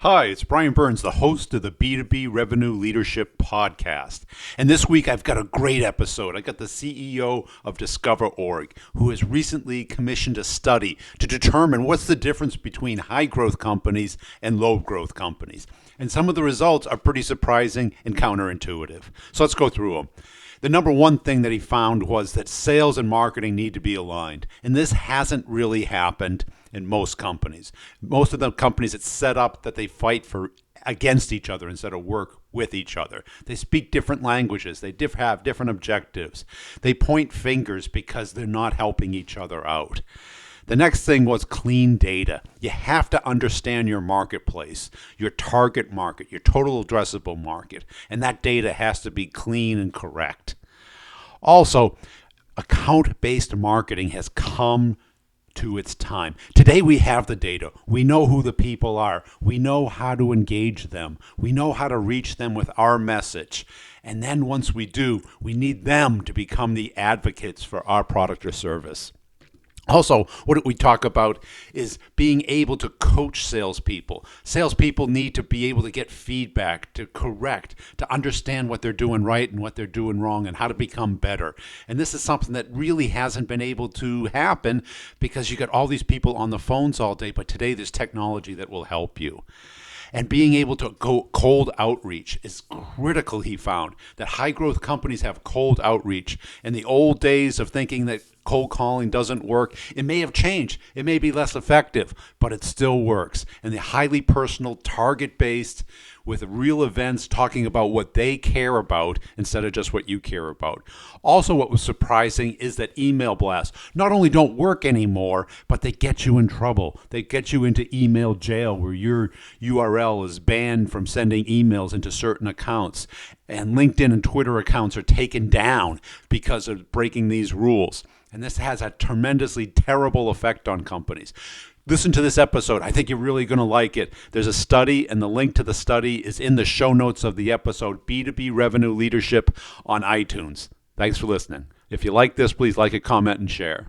Hi, it's Brian Burns, the host of the B2B Revenue Leadership Podcast. And this week I've got a great episode. I got the CEO of Discover.org, who has recently commissioned a study to determine what's the difference between high growth companies and low growth companies. And some of the results are pretty surprising and counterintuitive. So let's go through them. The number one thing that he found was that sales and marketing need to be aligned. And this hasn't really happened in most companies. Most of the companies, it's set up that they fight against each other instead of work with each other. They speak different languages. They have different objectives. They point fingers because they're not helping each other out. The next thing was clean data. You have to understand your marketplace, your target market, your total addressable market, and that data has to be clean and correct. Also, account-based marketing has come to its time. Today we have the data. We know who the people are. We know how to engage them. We know how to reach them with our message. And then once we do, we need them to become the advocates for our product or service. Also, what we talk about is being able to coach salespeople. Salespeople need to be able to get feedback, to correct, to understand what they're doing right and what they're doing wrong and how to become better. And this is something that really hasn't been able to happen because you got all these people on the phones all day, but today there's technology that will help you. And being able to go cold outreach is critical, he found, that high growth companies have cold outreach. In the old days of thinking that cold calling doesn't work, it may have changed. It may be less effective, but it still works. And the highly personal, target-based, with real events talking about what they care about instead of just what you care about. Also, what was surprising is that email blasts not only don't work anymore, but they get you in trouble. They get you into email jail where your URL is banned from sending emails into certain accounts. And LinkedIn and Twitter accounts are taken down because of breaking these rules. And this has a tremendously terrible effect on companies. Listen to this episode. I think you're really going to like it. There's a study, and the link to the study is in the show notes of the episode, B2B Revenue Leadership on iTunes. Thanks for listening. If you like this, please like it, comment, and share.